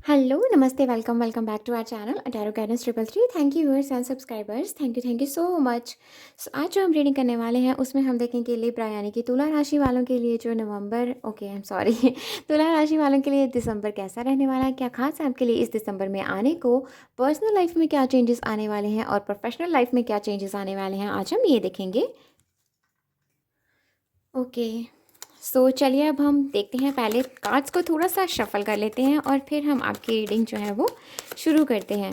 Hello, नमस्ते, welcome welcome back to our channel a tarot guidance triple three. Thank you viewers and subscribers, thank you so much. So आज जो हम reading करने वाले हैं उसमें हम देखेंगे लिब्रा यानी कि तुला राशि वालों के लिए जो नवंबर ओके आई एम सॉरी तुला राशि वालों के लिए दिसंबर कैसा रहने वाला है, क्या खास है आपके लिए इस दिसंबर में आने को, पर्सनल लाइफ में क्या चेंजेस आने वाले हैं और प्रोफेशनल लाइफ में क्या चेंजेस आने वाले हैं, आज हम ये देखेंगे। ओके, सो चलिए अब हम देखते हैं। पहले कार्ड्स को थोड़ा सा शफल कर लेते हैं और फिर हम आपकी रीडिंग जो है वो शुरू करते हैं।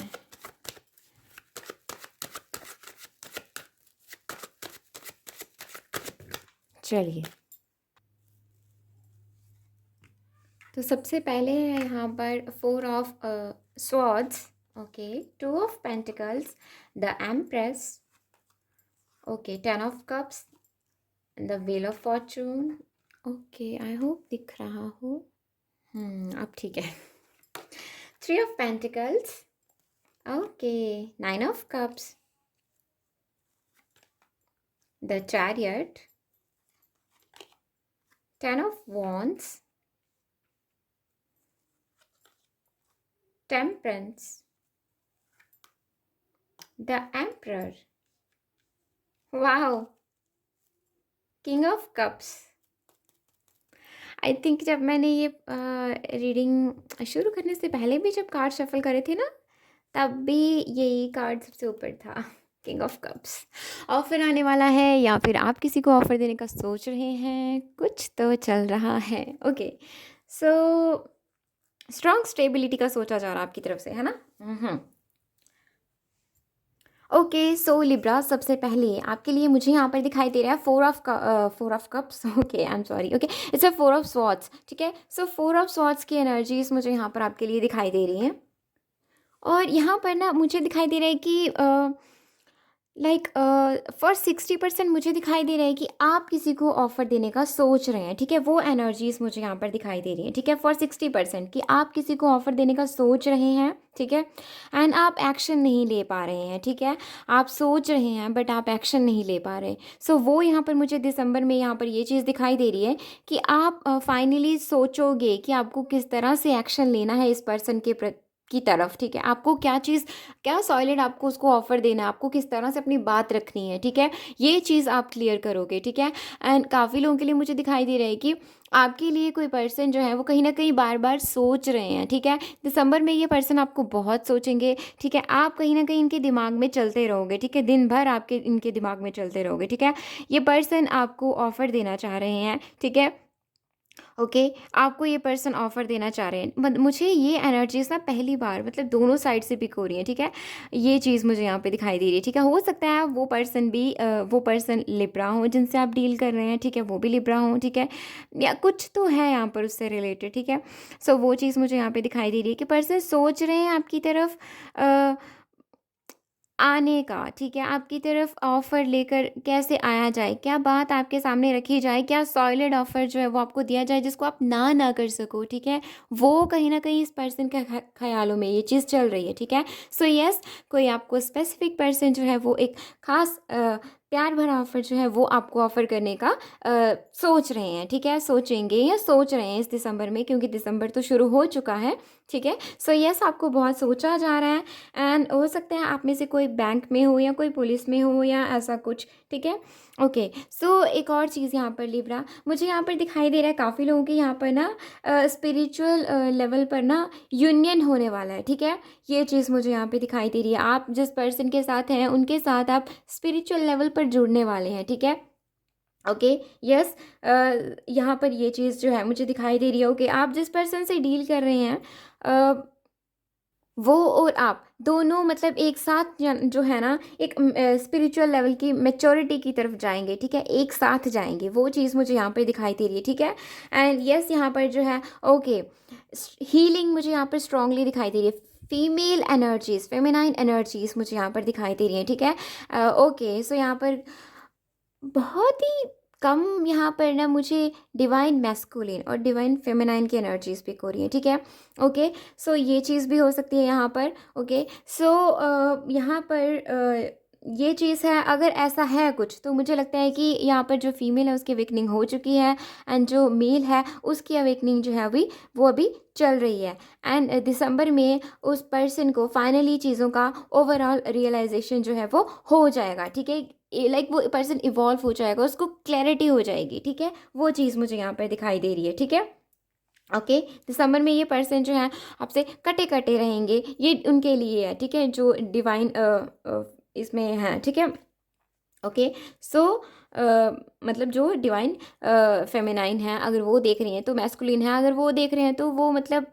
चलिए, तो सबसे पहले है यहाँ पर four of swords, okay, two of pentacles, the empress, okay, ten of cups, the wheel of Fortune. Okay, I hope दिख रहा हो। अब ठीक है। Three of pentacles, okay, nine of cups, the chariot, ten of wands, temperance, the emperor, wow, king of cups। I think जब मैंने ये reading शुरू करने से पहले भी जब कार्ड शफल करे थे ना, तब भी यही कार्ड सबसे ऊपर था, किंग ऑफ कप्स। ऑफर आने वाला है या फिर आप किसी को ऑफर देने का सोच रहे हैं, कुछ तो चल रहा है। ओके, सो स्ट्रॉन्ग स्टेबिलिटी का सोचा जा रहा है आपकी तरफ से, है ना। ओके, सो लिब्रा, सबसे पहले आपके लिए मुझे यहाँ पर दिखाई दे रहा है four of cups. Okay, I am sorry. Okay, it's a four of swords, ठीक है। सो फोर ऑफ स्वॉर्ड्स की एनर्जीज मुझे यहाँ पर आपके लिए दिखाई दे रही हैं और यहाँ पर ना मुझे दिखाई दे रहा है कि लाइक फॉर 60% मुझे दिखाई दे रहा है कि आप किसी को ऑफ़र देने का सोच रहे हैं, ठीक है। वो एनर्जीज मुझे यहाँ पर दिखाई दे रही हैं, ठीक है, फॉर 60% कि आप किसी को ऑफ़र देने का सोच रहे हैं, ठीक है, एंड आप एक्शन नहीं ले पा रहे हैं, ठीक है। आप सोच रहे हैं बट आप एक्शन नहीं ले पा रहे। सो वो यहाँ पर मुझे दिसंबर में यहाँ पर ये चीज़ दिखाई दे रही है कि आप फाइनली सोचोगे कि आपको किस तरह से एक्शन लेना है इस पर्सन के प्रति की तरफ, ठीक है। आपको क्या चीज़, क्या सॉलिड आपको उसको ऑफ़र देना है, आपको किस तरह से अपनी बात रखनी है, ठीक है। ये चीज़ आप क्लियर करोगे, ठीक है। एंड काफ़ी लोगों के लिए मुझे दिखाई दे रहा है कि आपके लिए कोई पर्सन जो है वो कहीं ना कहीं बार बार सोच रहे हैं, ठीक है। दिसंबर में ये पर्सन आपको बहुत सोचेंगे, ठीक है। आप कहीं ना कहीं इनके दिमाग में चलते रहोगे, ठीक है, दिन भर आपके इनके दिमाग में चलते रहोगे, ठीक है। ये पर्सन आपको ऑफ़र देना चाह रहे हैं, ठीक है। ओके, आपको ये पर्सन ऑफ़र देना चाह रहे हैं। मुझे ये एनर्जीज़ ना पहली बार मतलब दोनों साइड से पिक हो रही हैं, ठीक है। ये चीज़ मुझे यहाँ पे दिखाई दे रही है, ठीक है। हो सकता है वो पर्सन भी वो पर्सन लिब्रा हो जिनसे आप डील कर रहे हैं, ठीक है, वो भी लिब्रा हो, ठीक है, या कुछ तो है यहाँ पर उससे रिलेटेड, ठीक है। सो वो चीज़ मुझे यहाँ पे दिखाई दे रही है कि पर्सन सोच रहे हैं आपकी तरफ आने का, ठीक है, आपकी तरफ ऑफ़र लेकर कैसे आया जाए, क्या बात आपके सामने रखी जाए, क्या सॉलिड ऑफ़र जो है वो आपको दिया जाए जिसको आप ना कर सको, ठीक है। वो कहीं न कहीं इस पर्सन के ख़्यालों में ये चीज़ चल रही है, ठीक है। सो येस, कोई आपको स्पेसिफ़िक पर्सन जो है वो एक ख़ास प्यार भरा ऑफ़र जो है वो आपको ऑफ़र करने का सोच रहे हैं, ठीक है, सोचेंगे या सोच रहे हैं इस दिसंबर में, क्योंकि दिसंबर तो शुरू हो चुका है, ठीक है। सो येस, आपको बहुत सोचा जा रहा है एंड हो सकता है आप में से कोई बैंक में हो या कोई पुलिस में हो या ऐसा कुछ, ठीक है। ओके, सो एक और चीज़ यहाँ पर लिब्रा मुझे यहाँ पर दिखाई दे रहा है, काफ़ी लोगों के यहाँ पर ना स्पिरिचुअल लेवल पर ना यूनियन होने वाला है, ठीक है। ये चीज़ मुझे यहाँ पे दिखाई दे रही है, आप जिस पर्सन के साथ हैं उनके साथ आप स्पिरिचुअल लेवल पर जुड़ने वाले हैं, ठीक है। ओके, यस, यहाँ पर ये चीज़ जो है मुझे दिखाई दे रही है। ओके, आप जिस पर्सन से डील कर रहे हैं वो और आप दोनों मतलब एक साथ जो है ना एक स्पिरिचुअल लेवल की मैच्योरिटी की तरफ जाएंगे, ठीक है, एक साथ जाएंगे। वो चीज़ मुझे यहाँ पे दिखाई दे रही है, ठीक है। एंड यस, यहाँ पर जो है ओके, हीलिंग मुझे यहाँ पर स्ट्रांगली दिखाई दे रही है। फीमेल एनर्जीज, फेमिनाइन एनर्जीज मुझे यहाँ पर दिखाई दे रही है, ठीक है। ओके, सो यहाँ पर बहुत ही कम यहाँ पर ना मुझे डिवाइन मैस्कुलिन और डिवाइन फेमिनाइन की एनर्जीज पिक हो रही हैं, ठीक है। ओके, सो ये चीज़ भी हो सकती है यहाँ पर। ओके, सो यहाँ पर ये चीज़ है, अगर ऐसा है कुछ तो मुझे लगता है कि यहाँ पर जो फीमेल है उसकी अवेकनिंग हो चुकी है, एंड जो मेल है उसकी अवेकनिंग जो है अभी वो अभी चल रही है। एंड दिसंबर में उस पर्सन को फाइनली चीज़ों का ओवरऑल रियलाइजेशन जो है वो हो जाएगा, ठीक है। लाइक वो पर्सन इवॉल्व हो जाएगा, उसको क्लैरिटी हो जाएगी, ठीक है। वो चीज़ मुझे यहाँ पर दिखाई दे रही है, ठीक है। ओके, दिसंबर में ये पर्सन जो है आपसे कटे कटे रहेंगे, ये उनके लिए है, ठीक है, जो डिवाइन इसमें है, ठीक है। ओके, सो मतलब जो डिवाइन फेमिनाइन है अगर वो देख रही हैं तो मैस्कुलिन है अगर वो देख रहे हैं तो वो मतलब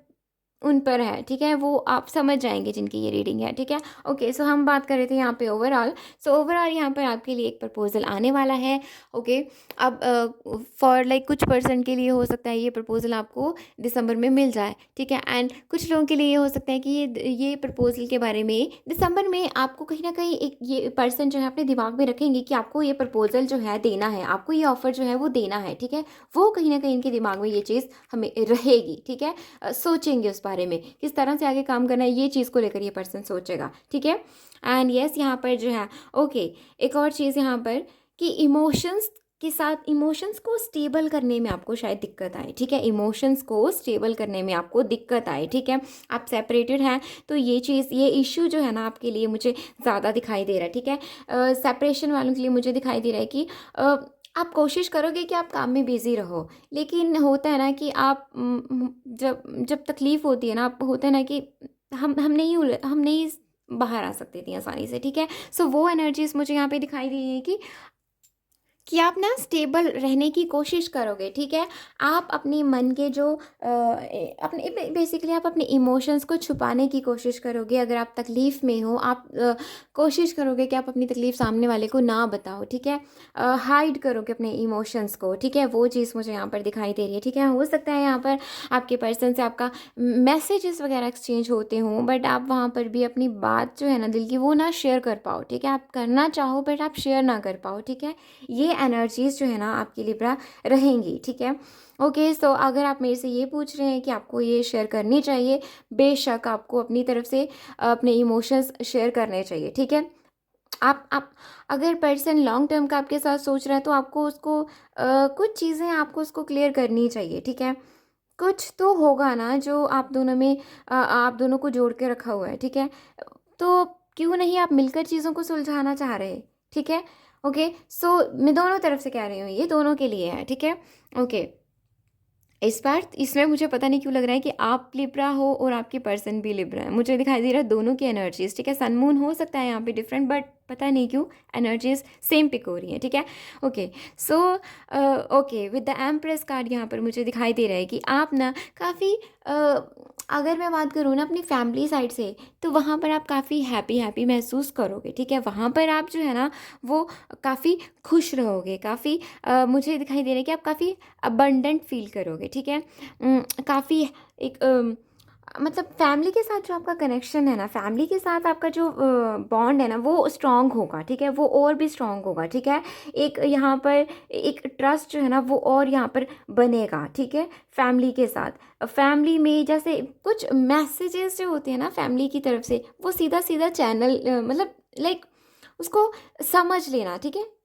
उन पर है, ठीक है। वो आप समझ जाएंगे जिनकी ये रीडिंग है, ठीक है। ओके, सो हम बात कर रहे थे यहाँ पे ओवरऑल। सो ओवरऑल यहाँ पर आपके लिए एक प्रपोजल आने वाला है। ओके, अब फॉर लाइक कुछ पर्सन के लिए हो सकता है ये प्रपोजल आपको दिसंबर में मिल जाए, ठीक है। एंड कुछ लोगों के लिए ये हो सकता है कि ये प्रपोजल के बारे में दिसंबर में आपको कहीं ना कहीं एक ये पर्सन जो है अपने दिमाग में रखेंगे कि आपको ये प्रपोजल जो है देना है, आपको ये ऑफर जो है वो देना है, ठीक है। वो कहीं ना कहीं इनके दिमाग में ये चीज़ हमें रहेगी, ठीक है। सोचेंगे उस बारे में किस तरह से आगे काम करना है, ये चीज़ को लेकर ये पर्सन सोचेगा, ठीक है। एंड यस यहाँ पर जो है ओके, एक और चीज़ यहाँ पर कि इमोशंस के साथ इमोशंस को स्टेबल करने में आपको शायद दिक्कत आए, ठीक है। इमोशंस को स्टेबल करने में आपको दिक्कत आए, ठीक है। आप सेपरेटेड हैं तो ये चीज़ ये इशू जो है ना आपके लिए मुझे ज़्यादा दिखाई दे रहा है, ठीक है। सेपरेशन वालों के लिए मुझे दिखाई दे रहा है कि आप कोशिश करोगे कि आप काम में बिज़ी रहो, लेकिन होता है ना कि आप जब जब तकलीफ़ होती है ना, आप होता है ना कि हम नहीं बाहर आ सकते इतनी आसानी से, ठीक है। सो वो एनर्जीज मुझे यहाँ पे दिखाई दी है कि आप ना स्टेबल रहने की कोशिश करोगे, ठीक है। आप अपने मन के जो अपने बेसिकली आप अपने इमोशंस को छुपाने की कोशिश करोगे। अगर आप तकलीफ़ में हो, आप कोशिश करोगे कि आप अपनी तकलीफ़ सामने वाले को ना बताओ, ठीक है। हाइड करोगे अपने इमोशंस को, ठीक है। वो चीज़ मुझे यहाँ पर दिखाई दे रही है, ठीक है। हो सकता है यहाँ पर आपके पर्सन से आपका मैसेजेस वगैरह एक्सचेंज होते हों, बट आप वहाँ पर भी अपनी बात जो है ना दिल की वो ना शेयर कर पाओ, ठीक है। आप करना चाहो बट आप शेयर ना कर पाओ, ठीक है। ये एनर्जीज जो है ना आपकी लिब्रा रहेंगी, ठीक है। ओके, सो अगर आप मेरे से ये पूछ रहे हैं कि आपको ये शेयर करनी चाहिए, बेशक आपको अपनी तरफ से अपने इमोशंस शेयर करने चाहिए, ठीक है। आप अगर पर्सन लॉन्ग टर्म का आपके साथ सोच रहा है तो आपको उसको कुछ चीज़ें आपको उसको क्लियर करनी चाहिए, ठीक है। कुछ तो होगा ना जो आप दोनों में आप दोनों को जोड़ के रखा हुआ है, ठीक है। तो क्यों नहीं आप मिलकर चीज़ों को सुलझाना चाह रहे, ठीक है। ओके, सो मैं दोनों तरफ से कह रही हूँ, ये दोनों के लिए है, ठीक है। ओके, इस बार इसमें मुझे पता नहीं क्यों लग रहा है कि आप लिब्रा हो और आपकी पर्सन भी लिब्रा है, मुझे दिखाई दे रहा है दोनों की एनर्जीज, ठीक है। सन मून हो सकता है यहाँ पे डिफरेंट, बट पता नहीं क्यों एनर्जीज सेम पिक हो रही हैं, ठीक है। Okay, so okay, with the empress card यहाँ पर मुझे दिखाई दे रहा है कि आप ना काफ़ी अगर मैं बात करूँ ना अपनी फैमिली साइड से, तो वहाँ पर आप काफ़ी हैप्पी हैप्पी महसूस करोगे, ठीक है। वहाँ पर आप जो है ना वो काफ़ी खुश रहोगे, काफ़ी मुझे दिखाई दे रहा है कि आप काफ़ी अबंडेंट फील करोगे, ठीक है। काफ़ी एक मतलब फैमिली के साथ जो आपका कनेक्शन है ना, फैमिली के साथ आपका जो बॉन्ड है ना वो स्ट्रांग होगा, ठीक है। वो और भी स्ट्रांग होगा, ठीक है। एक यहाँ पर एक ट्रस्ट जो है ना वो और यहाँ पर बनेगा, ठीक है। फैमिली के साथ फैमिली में जैसे कुछ मैसेजेस जो होते हैं ना फैमिली की तरफ से, वो सीधा सीधा चैनल मतलब लाइक उसको समझ लेना, ठीक है।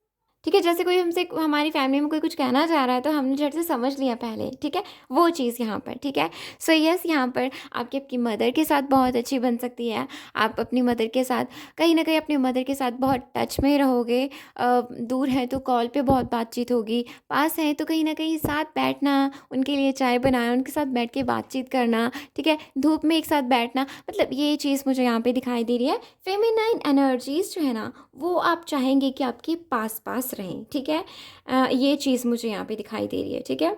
ठीक है, जैसे कोई हमसे हमारी फैमिली में कोई कुछ कहना चाह रहा है तो हमने झट से समझ लिया पहले, ठीक है। वो चीज़ यहाँ पर, ठीक है। सो यस, यहाँ पर आपकी आपकी मदर के साथ बहुत अच्छी बन सकती है। आप अपनी मदर के साथ कहीं ना कहीं अपनी मदर के साथ बहुत टच में रहोगे। दूर है तो कॉल पे बहुत बातचीत होगी, पास है तो कहीं ना कहीं साथ बैठना, उनके लिए चाय बनाना, उनके साथ बैठ के बातचीत करना, ठीक है। धूप में एक साथ बैठना, मतलब ये चीज़ मुझे यहाँ पे दिखाई दे रही है। फेमिनाइन एनर्जीज जो है ना वो आप चाहेंगे कि आपके पास पास रहें, ठीक है। ये चीज़ मुझे यहाँ पे दिखाई दे रही है, ठीक है।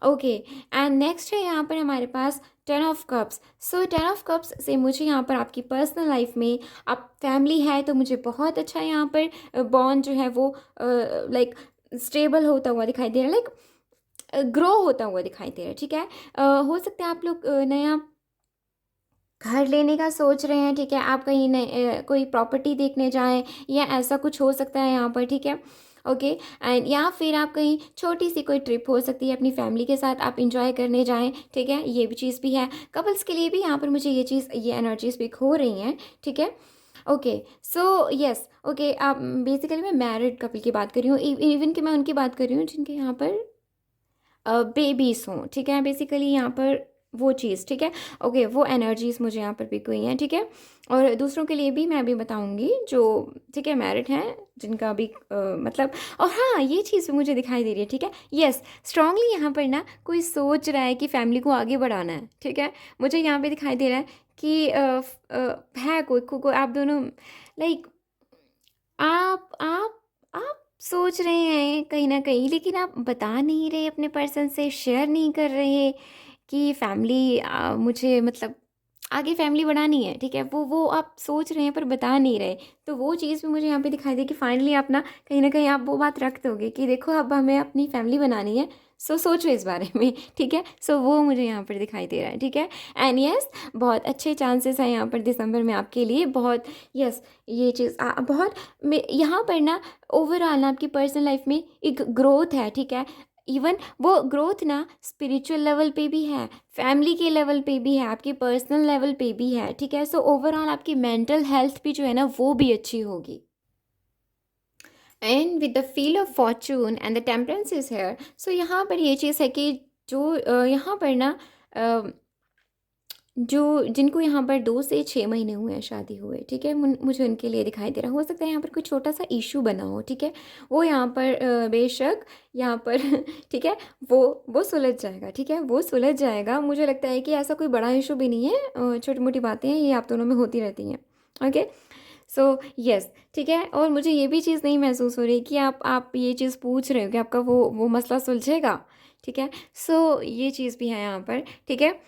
ओके, एंड नेक्स्ट है यहाँ पर हमारे पास 10 of cups. So 10 of cups से मुझे यहाँ पर आपकी पर्सनल लाइफ में आप फैमिली है तो मुझे बहुत अच्छा यहाँ पर बॉन्ड जो है वो लाइक स्टेबल होता हुआ दिखाई दे रहा है, लाइक ग्रो होता हुआ दिखाई दे रहा है, ठीक है। हो सकता है आप लोग नया घर लेने का सोच रहे हैं, ठीक है। आप कहीं कोई प्रॉपर्टी देखने जाएं या ऐसा कुछ हो सकता है यहाँ पर, ठीक है। ओके, एंड या फिर आप कहीं छोटी सी कोई ट्रिप हो सकती है अपनी फैमिली के साथ आप इंजॉय करने जाएं, ठीक है। ये भी चीज़ भी है। कपल्स के लिए भी यहाँ पर मुझे ये चीज़ ये एनर्जी स्पीक हो रही हैं, ठीक है। ओके, सो यस, ओके, आप बेसिकली मैं मैरिड कपल की बात कर रही हूँ, इवन कि मैं उनकी बात कर रही हूँ जिनके यहाँ पर बेबीज़ हों, ठीक है? बेसिकली यहाँ पर वो चीज़, ठीक है? ओके, वो एनर्जीज़ मुझे यहाँ पर पिक हुई हैं, ठीक है? और दूसरों के लिए भी मैं अभी बताऊँगी जो, ठीक है, मैरिड हैं, जिनका भी मतलब, और हाँ, ये चीज़ भी मुझे दिखाई दे रही है, ठीक है? येस, स्ट्रांगली यहाँ पर ना कोई सोच रहा है कि फैमिली को आगे बढ़ाना है, ठीक है? मुझे यहाँ पे दिखाई दे रहा है कि है कोई आप दोनों, लाइक, आप सोच रहे हैं कहीं न कहीं, लेकिन आप बता नहीं रहे अपने पर्सन से, शेयर नहीं कर रहे कि फैमिली मुझे मतलब आगे फैमिली बढ़ानी है, ठीक है? वो आप सोच रहे हैं पर बता नहीं रहे। तो वो चीज़ भी मुझे यहाँ पे दिखाई दी कि फाइनली आप ना कहीं न कहीं आप वो बात रख दोगे कि देखो अब हमें अपनी फैमिली बनानी है, सो सोचो इस बारे में, ठीक है? सो वो मुझे यहाँ पर दिखाई दे रहा है, ठीक है? एंड येस, बहुत अच्छे चांसेस हैं यहाँ पर दिसंबर में आपके लिए, बहुत, येस, ये चीज़ बहुत यहाँ पर ना ओवरऑल ना आपकी पर्सनल लाइफ में एक ग्रोथ है, ठीक है? इवन वो ग्रोथ ना स्पिरिचुअल लेवल पे भी है, फैमिली के लेवल पे भी है, आपके पर्सनल लेवल पे भी है, ठीक है? सो ओवरऑल आपकी मेंटल हेल्थ भी जो है ना वो भी अच्छी होगी। And with the wheel of fortune and the temperance is here, so यहाँ पर ये चीज़ है कि जो यहाँ पर ना जो जिनको यहाँ पर 2 से 6 महीने हुए हैं शादी हुए, ठीक है? मुझे उनके लिए दिखाई दे रहा है। हो सकता है यहाँ पर कोई छोटा-सा इश्यू बना हो, ठीक है? वो यहाँ पर बेशक यहाँ पर ठीक है? वो सुलझ जाएगा, ठीक है? वो सुलझ जाएगा। मुझे लगता है कि ऐसा कोई बड़ा इश्यू भी नहीं है, छोटी-मोटी बातें हैं, ये आप दोनों में होती रहती हैं। ओके? सो येस, ठीक है? और मुझे ये भी चीज़ नहीं महसूस हो रही कि आप ये चीज़ पूछ रहे हो कि आपका वो मसला सुलझेगा, ठीक है? सो ये चीज़ भी है यहाँ पर, ठीक है?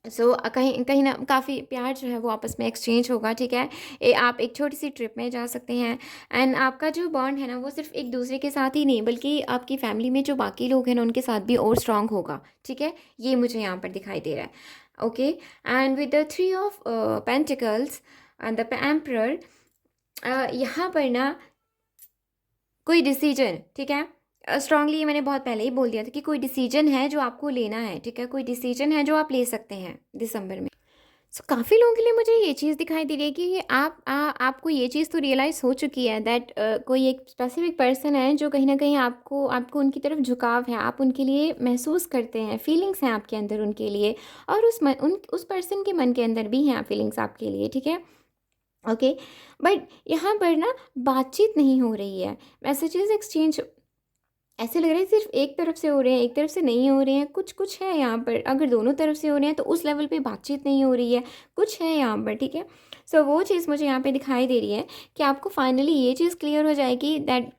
सो कहीं कहीं ना काफ़ी प्यार जो है वो आपस में एक्सचेंज होगा, ठीक है? आप एक छोटी सी ट्रिप में जा सकते हैं, एंड आपका जो बॉन्ड है ना वो सिर्फ एक दूसरे के साथ ही नहीं बल्कि आपकी फैमिली में जो बाकी लोग हैं ना उनके साथ भी और स्ट्रांग होगा, ठीक है? ये मुझे यहाँ पर दिखाई दे रहा है। Okay, and with the three of pentacles and the emperor, यहाँ पर ना कोई डिसीजन, ठीक है? स्ट्रांगली ये मैंने बहुत पहले ही बोल दिया था कि कोई डिसीजन है जो आपको लेना है, ठीक है? कोई डिसीजन है जो आप ले सकते हैं दिसंबर में। सो काफ़ी लोगों के लिए मुझे ये चीज़ दिखाई दे रही है कि ये आपको ये चीज़ तो रियलाइज़ हो चुकी है दैट कोई एक स्पेसिफिक पर्सन है जो कहीं न कहीं आपको आपको उनकी तरफ झुकाव है, आप उनके लिए महसूस करते हैं, फीलिंग्स हैं आपके अंदर उनके लिए, और उस पर्सन के मन के अंदर भी हैं फीलिंग्स आपके लिए, ठीक है? ओके, बट यहाँ पर ना बातचीत नहीं हो रही है, मैसेजेस एक्सचेंज ऐसे लग रहा है सिर्फ एक तरफ से हो रहे हैं, एक तरफ से नहीं हो रहे हैं, कुछ है यहाँ पर, अगर दोनों तरफ से हो रहे हैं तो उस लेवल पे बातचीत नहीं हो रही है, कुछ है यहाँ पर, ठीक है? सो वो चीज़ मुझे यहाँ पे दिखाई दे रही है कि आपको फाइनली ये चीज़ क्लियर हो जाएगी दैट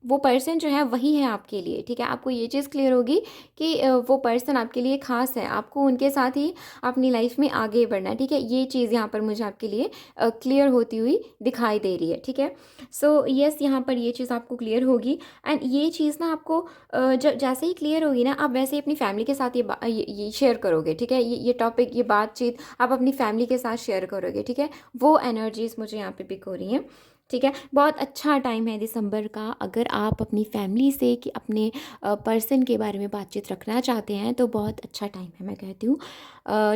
वो पर्सन जो है वही है आपके लिए, ठीक है? आपको ये चीज़ क्लियर होगी कि वो पर्सन आपके लिए ख़ास है, आपको उनके साथ ही अपनी लाइफ में आगे बढ़ना है, ठीक है? ये चीज़ यहाँ पर मुझे आपके लिए क्लियर होती हुई दिखाई दे रही है, ठीक है? सो येस, यहाँ पर ये चीज़ आपको क्लियर होगी, एंड ये चीज़ ना आपको जब जैसे ही क्लियर होगी ना आप वैसे ही अपनी फैमिली के साथ ये शेयर करोगे, ठीक है? ये टॉपिक, ये बातचीत आप अपनी फैमिली के साथ शेयर करोगे, ठीक है? वो एनर्जीज़ मुझे यहाँ पे पिक हो रही हैं, ठीक है? बहुत अच्छा टाइम है दिसंबर का, अगर आप अपनी फैमिली से कि अपने पर्सन के बारे में बातचीत रखना चाहते हैं तो बहुत अच्छा टाइम है, मैं कहती हूँ।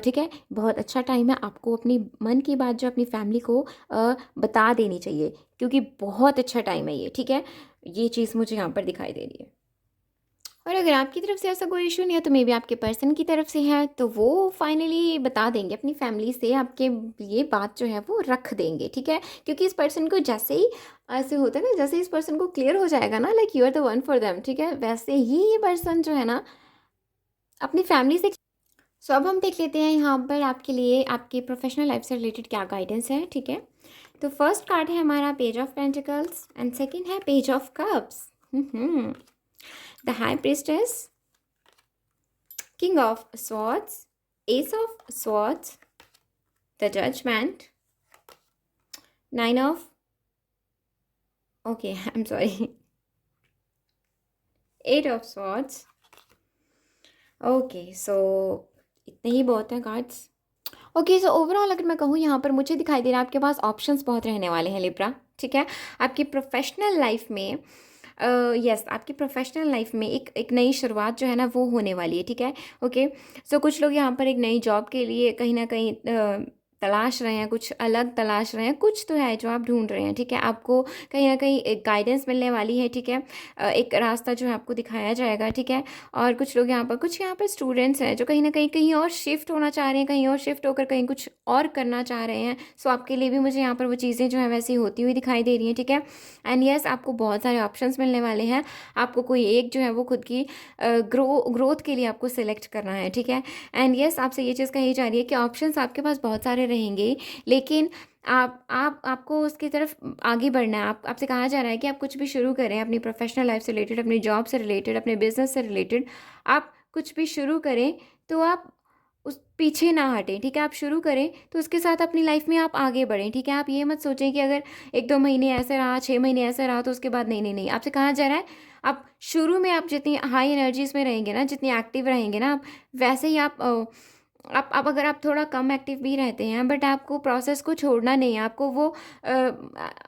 ठीक है? बहुत अच्छा टाइम है, आपको अपनी मन की बात जो अपनी फैमिली को बता देनी चाहिए, क्योंकि बहुत अच्छा टाइम है ये, ठीक है? ये चीज़ मुझे यहाँ पर दिखाई दे रही है। और अगर आपकी तरफ से ऐसा कोई इशू नहीं है तो मे बी आपके पर्सन की तरफ से है तो वो फाइनली बता देंगे अपनी फैमिली से, आपके लिए बात जो है वो रख देंगे, ठीक है? क्योंकि इस पर्सन को जैसे ही ऐसे होता है ना, जैसे इस पर्सन को क्लियर हो जाएगा ना like you are the one for them, ठीक है? वैसे ही ये पर्सन जो है ना अपनी फैमिली से। सो अब हम देख लेते हैं यहाँ पर आपके लिए आपकी प्रोफेशनल लाइफ से रिलेटेड क्या गाइडेंस है, ठीक है? तो फर्स्ट कार्ड है हमारा page of pentacles and second है page of cups, the high priestess, King of Swords, Ace of Swords, the Judgment, Nine of, okay, I'm sorry, Eight of Swords. Okay, so इतने ही बहुत हैं cards. Okay, so overall अगर मैं कहूँ यहाँ पर मुझे दिखाई दे रहा है आपके पास ऑप्शंस बहुत रहने वाले हैं लिब्रा, ठीक है? आपकी प्रोफेशनल लाइफ में यस, आपकी प्रोफेशनल लाइफ में एक एक नई शुरुआत जो है ना वो होने वाली है, ठीक है? ओके, सो कुछ लोग यहाँ पर एक नई जॉब के लिए कहीं ना कहीं तलाश रहे हैं, कुछ अलग तलाश रहे हैं, कुछ तो है जो आप ढूंढ रहे हैं, ठीक है। आपको कहीं ना कहीं एक गाइडेंस मिलने वाली है, ठीक है। एक रास्ता जो है आपको दिखाया जाएगा, ठीक है। और कुछ लोग यहाँ पर, कुछ यहाँ पर स्टूडेंट्स हैं जो कहीं ना कहीं कहीं और शिफ्ट होना चाह रहे हैं, कहीं और शिफ्ट होकर कहीं कुछ और करना चाह रहे हैं। सो आपके लिए भी मुझे यहाँ पर वो चीज़ें जो है वैसी होती हुई दिखाई दे रही हैं, ठीक है। एंड यस, आपको बहुत सारे ऑप्शंस मिलने वाले हैं। आपको कोई एक जो है वो खुद की ग्रोथ के लिए आपको सिलेक्ट करना है, ठीक है। एंड यस, आपसे ये चीज़ कही जा रही है कि ऑप्शंस आपके पास बहुत सारे रहेंगे, लेकिन आपको उसकी तरफ आगे बढ़ना है। आपसे कहा जा रहा है कि आप कुछ भी शुरू करें, अपनी प्रोफेशनल लाइफ से रिलेटेड, अपनी जॉब से रिलेटेड, अपने बिजनेस से रिलेटेड, आप कुछ भी शुरू करें तो आप उस पीछे ना हटें, ठीक है। आप शुरू करें तो उसके साथ अपनी लाइफ में आप आगे बढ़ें, ठीक है। आप ये मत सोचें कि अगर 1-2 महीने ऐसे रहा, 6 महीने ऐसे रहा तो उसके बाद नहीं नहीं नहीं। आपसे कहा जा रहा है आप शुरू में आप जितनी हाई एनर्जीज में रहेंगे ना, जितनी एक्टिव रहेंगे ना आप, वैसे ही आप अगर आप थोड़ा कम एक्टिव भी रहते हैं, बट आपको प्रोसेस को छोड़ना नहीं है। आपको वो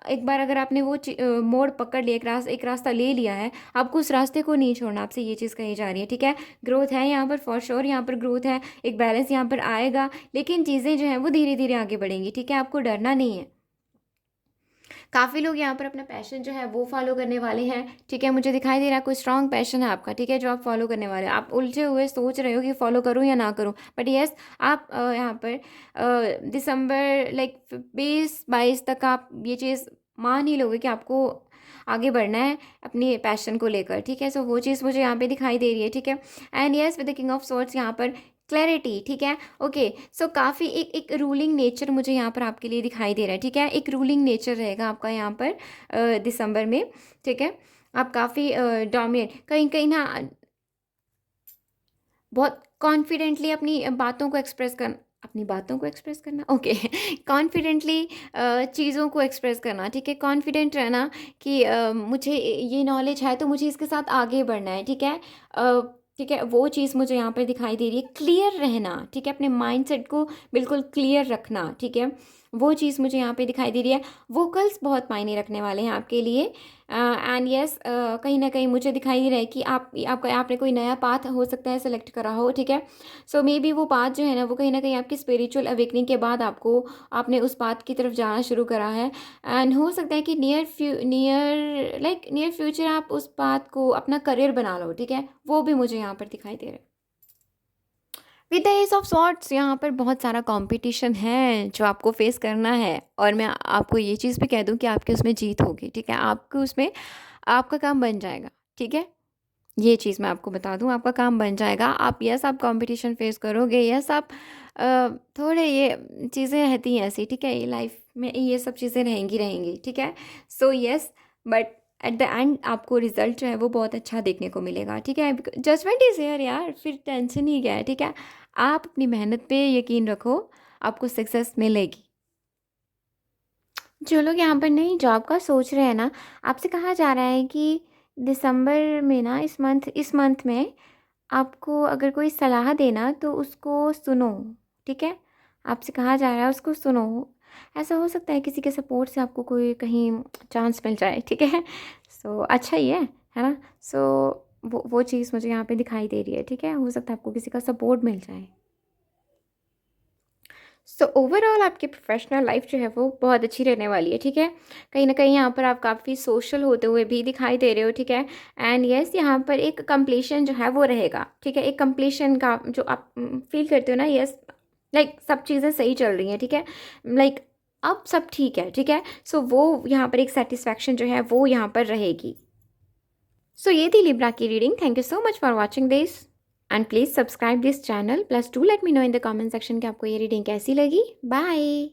एक बार अगर आपने वो मोड़ पकड़ लिया, एक रास्ता ले लिया है, आपको उस रास्ते को नहीं छोड़ना। आपसे ये चीज़ कही जा रही है, ठीक है। ग्रोथ है यहाँ पर, फॉर श्योर यहाँ पर ग्रोथ है, एक बैलेंस यहाँ पर आएगा, लेकिन चीज़ें जो हैं वो धीरे धीरे आगे बढ़ेंगी, ठीक है। आपको डरना नहीं है। काफ़ी लोग यहाँ पर अपना पैशन जो है वो फॉलो करने वाले हैं, ठीक है। मुझे दिखाई दे रहा है कोई स्ट्रॉन्ग पैशन है आपका, ठीक है, जो आप फॉलो करने वाले हो। आप उलझे हुए सोच रहे हो कि फॉलो करूँ या ना करूँ, बट यस, आप यहाँ पर दिसंबर लाइक 20-22 तक आप ये चीज़ मान ही लोगे कि आपको आगे बढ़ना है अपनी पैशन को लेकर, ठीक है। सो वो चीज़ मुझे यहाँ पे दिखाई दे रही है, ठीक है। And yes, with the king of swords यहाँ पर क्लैरिटी, ठीक है। ओके, सो काफ़ी एक रूलिंग नेचर मुझे यहाँ पर आपके लिए दिखाई दे रहा है, ठीक है। एक रूलिंग नेचर रहेगा आपका यहाँ पर दिसंबर में, ठीक है। आप काफ़ी डोमिनेट, कहीं कहीं ना बहुत कॉन्फिडेंटली अपनी बातों को एक्सप्रेस करना, ओके। कॉन्फिडेंटली चीज़ों को एक्सप्रेस करना, ठीक है। कॉन्फिडेंट रहना कि मुझे ये नॉलेज है तो मुझे इसके साथ आगे बढ़ना है, ठीक है। ठीक है, वो चीज़ मुझे यहाँ पर दिखाई दे रही है। क्लियर रहना, ठीक है, अपने माइंडसेट को बिल्कुल क्लियर रखना, ठीक है, वो चीज़ मुझे यहाँ पे दिखाई दे रही है। वोकल्स बहुत मायने रखने वाले हैं आपके लिए। एंड यस, कहीं ना कहीं मुझे दिखाई दे रहा है कि आपने कोई नया पाथ हो सकता है सेलेक्ट करा हो, ठीक है। सो मे बी वो पाथ जो है ना वो कहीं ना कहीं आपकी स्पिरिचुअल अवेकनिंग के बाद आपने उस पाथ की तरफ जाना शुरू करा है। एंड हो सकता है कि नियर फ्यूचर आप उस पाथ को अपना करियर बना लो, ठीक है। वो भी मुझे यहाँ पर दिखाई दे रहा है। With the ace of swords यहाँ पर बहुत सारा कंपटीशन है जो आपको फेस करना है, और मैं आपको ये चीज़ भी कह दूँ कि आपके उसमें जीत होगी, ठीक है। आपको उसमें आपका काम बन जाएगा, ठीक है। ये चीज़ मैं आपको बता दूँ, आपका काम बन जाएगा। आप कंपटीशन फेस करोगे, यस आप थोड़े ये चीज़ें रहती हैं ऐसी, ठीक है। ये लाइफ में ये सब चीज़ें रहेंगी रहेंगी, ठीक है। So yes, but at the end आपको रिजल्ट जो है वो बहुत अच्छा देखने को मिलेगा, ठीक है। जजमेंट इज़ हियर यार, फिर टेंशन ही क्या है, ठीक है। आप अपनी मेहनत पे यकीन रखो, आपको सक्सेस मिलेगी। जो लोग यहाँ पर नई जॉब का सोच रहे हैं ना, आपसे कहा जा रहा है कि दिसंबर में ना, इस मंथ में आपको अगर कोई सलाह देना तो उसको सुनो, ठीक है। आपसे कहा जा रहा है उसको सुनो। ऐसा हो सकता है किसी के सपोर्ट से आपको कोई कहीं चांस मिल जाए, ठीक है। सो अच्छा ही है ना। सो वो चीज़ मुझे यहाँ पे दिखाई दे रही है, ठीक है। हो सकता है आपको किसी का सपोर्ट मिल जाए। सो ओवरऑल आपकी प्रोफेशनल लाइफ जो है वो बहुत अच्छी रहने वाली है, ठीक है। कहीं ना कहीं यहाँ पर आप काफ़ी सोशल होते हुए भी दिखाई दे रहे हो, ठीक है। एंड यस, यहाँ पर एक कंप्लीशन जो है वो रहेगा, ठीक है। एक कंप्लीशन का जो आप फील करते हो ना, यस, लाइक सब चीज़ें सही चल रही हैं, ठीक है। लाइक अब सब ठीक है, ठीक है। सो वो यहाँ पर एक सेटिस्फैक्शन जो है वो यहाँ पर रहेगी। सो ये थी लिब्रा की reading. Thank you so much for watching this, and please subscribe this channel, plus do let me know in the comment section कि आपको ये रीडिंग कैसी लगी। बाय।